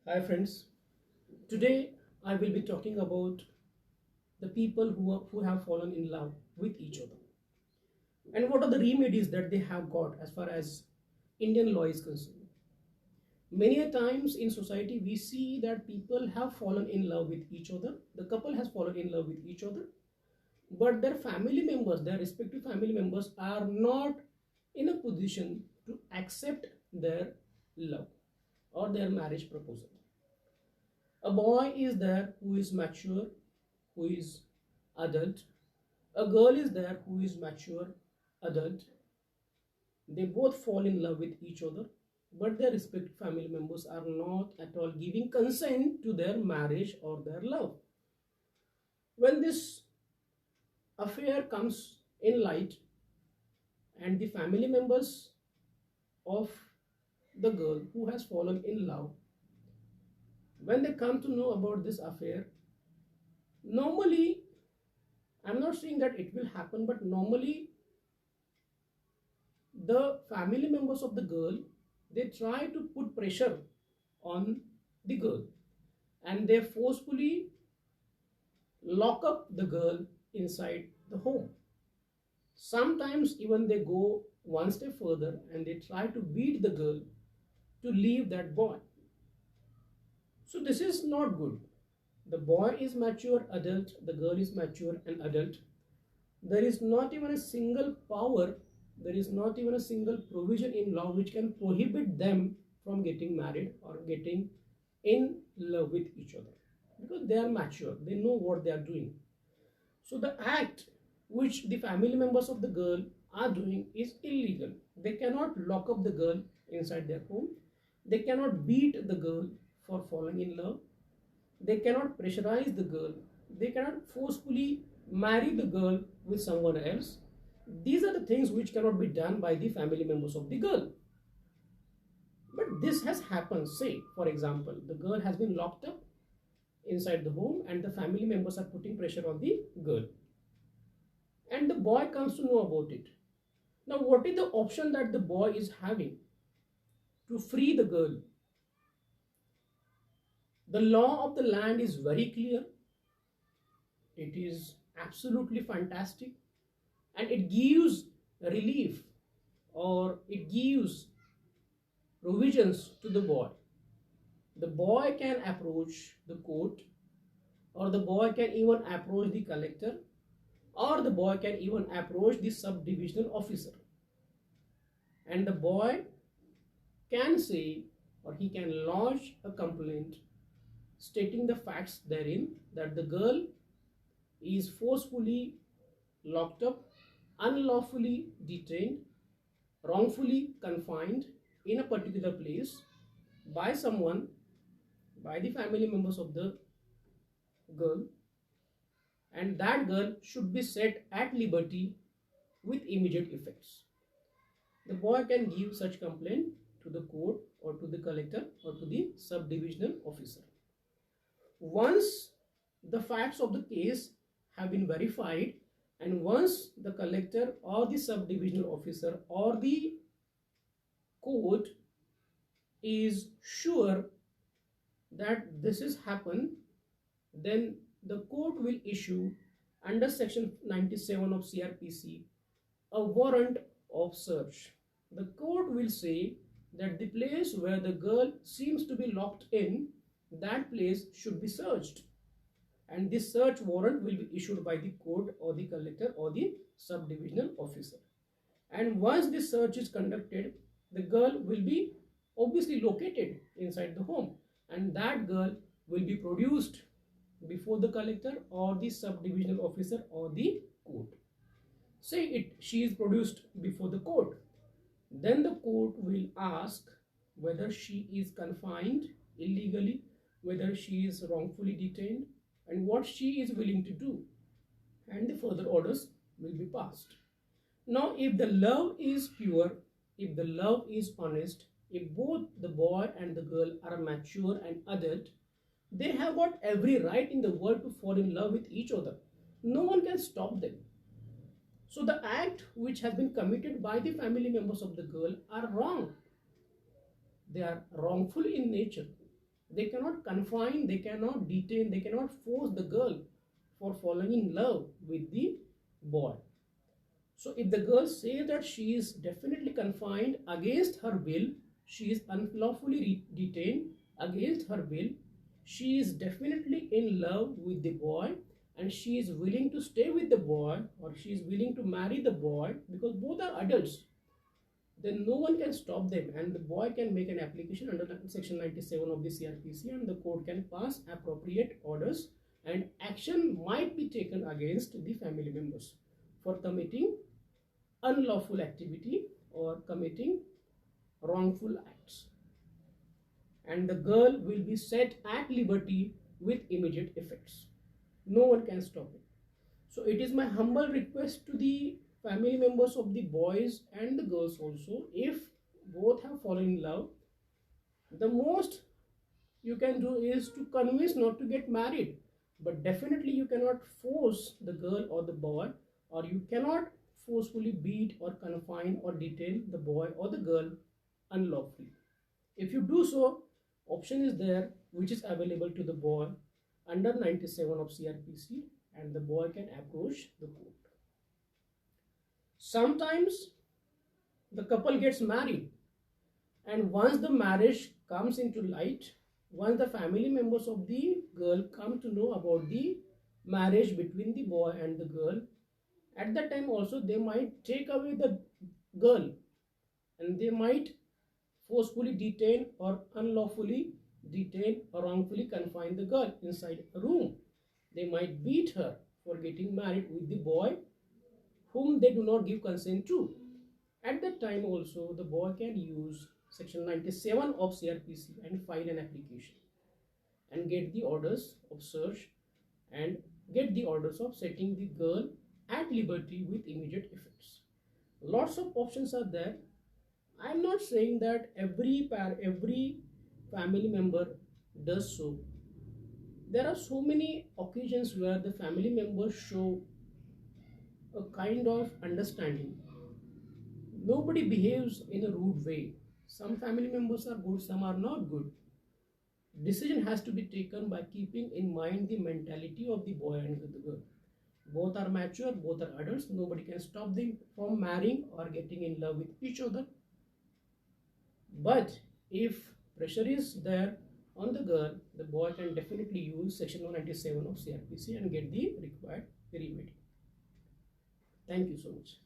Hi friends, today I will be talking about the people who have fallen in love with each other and what are the remedies that they have got as far as Indian law is concerned. Many a times in society we see that people have fallen in love with each other, the couple has fallen in love with each other, but their family members, their respective family members are not in a position to accept their love or their marriage proposal. A boy is there who is mature, who is adult. A girl is there who is mature, adult. They both fall in love with each other, but their respective family members are not at all giving consent to their marriage or their love. When this affair comes in light and the family members of the girl who has fallen in love, when they come to know about this affair, normally, I'm not saying that it will happen, but normally the family members of the girl, they try to put pressure on the girl and they forcefully lock up the girl inside the home. Sometimes even they go one step further and they try to beat the girl to leave that boy. So this is not good. The boy is mature adult, the girl is mature and adult. There is not even a single power, there is not even a single provision in law which can prohibit them from getting married or getting in love with each other, because they are mature, they know what they are doing. So the act which the family members of the girl are doing is illegal. They cannot lock up the girl inside their home, they cannot beat the girl for falling in love, they cannot pressurize the girl, they cannot forcefully marry the girl with someone else. These are the things which cannot be done by the family members of the girl. But this has happened. Say, for example, the girl has been locked up inside the home and the family members are putting pressure on the girl. And the boy comes to know about it. Now, what is the option that the boy is having to free the girl? The law of the land is very clear. It is absolutely fantastic and it gives relief or it gives provisions to the boy. The boy can approach the court, or the boy can even approach the collector, or the boy can even approach the subdivisional officer. And the boy can say, or he can lodge a complaint stating the facts therein that the girl is forcefully locked up, unlawfully detained, wrongfully confined in a particular place by someone, by the family members of the girl, and that girl should be set at liberty with immediate effects. The boy can give such complaint to the court or to the collector or to the subdivisional officer. Once the facts of the case have been verified and once the collector or the subdivisional officer or the court is sure that this has happened, then the court will issue under section 97 of CRPC a warrant of search. The court will say that the place where the girl seems to be locked in, that place should be searched, and this search warrant will be issued by the court or the collector or the subdivisional officer. And once this search is conducted, the girl will be obviously located inside the home and that girl will be produced before the collector or the subdivisional officer or the court. Say she is produced before the court, then the court will ask whether she is confined illegally, whether she is wrongfully detained, and what she is willing to do, and the further orders will be passed. Now, if the love is pure, if the love is honest, if both the boy and the girl are mature and adult, they have got every right in the world to fall in love with each other. No one can stop them. So the act which has been committed by the family members of the girl are wrong. They are wrongful in nature. They cannot confine, they cannot detain, they cannot force the girl for falling in love with the boy. So if the girl says that she is definitely confined against her will, she is unlawfully detained against her will, she is definitely in love with the boy, and she is willing to stay with the boy, or she is willing to marry the boy, because both are adults, then no one can stop them, and the boy can make an application under section 97 of the CRPC, and the court can pass appropriate orders, and action might be taken against the family members for committing unlawful activity or committing wrongful acts, and the girl will be set at liberty with immediate effects. No one can stop it. So it is my humble request to the family members of the boys and the girls also, if both have fallen in love, the most you can do is to convince not to get married, but definitely you cannot force the girl or the boy, or you cannot forcefully beat or confine or detain the boy or the girl unlawfully. If you do so, option is there which is available to the boy under 97 of CRPC, and the boy can approach the court. Sometimes the couple gets married, and once the marriage comes into light, once the family members of the girl come to know about the marriage between the boy and the girl, at that time also they might take away the girl, and they might forcefully detain or unlawfully detain or wrongfully confine the girl inside a room. They might beat her for getting married with the boy whom they do not give consent to. At that time also, the boy can use section 97 of CRPC and file an application and get the orders of search and get the orders of setting the girl at liberty with immediate effects. Lots of options are there. I am not saying that every family member does so. There are so many occasions where the family members show a kind of understanding. Nobody behaves in a rude way. Some family members are good, some are not good. Decision has to be taken by keeping in mind the mentality of the boy and the girl. Both are mature, both are adults. Nobody can stop them from marrying or getting in love with each other. But if pressure is there on the girl, the boy can definitely use section 197 of CRPC and get the required remedy. Thank you so much.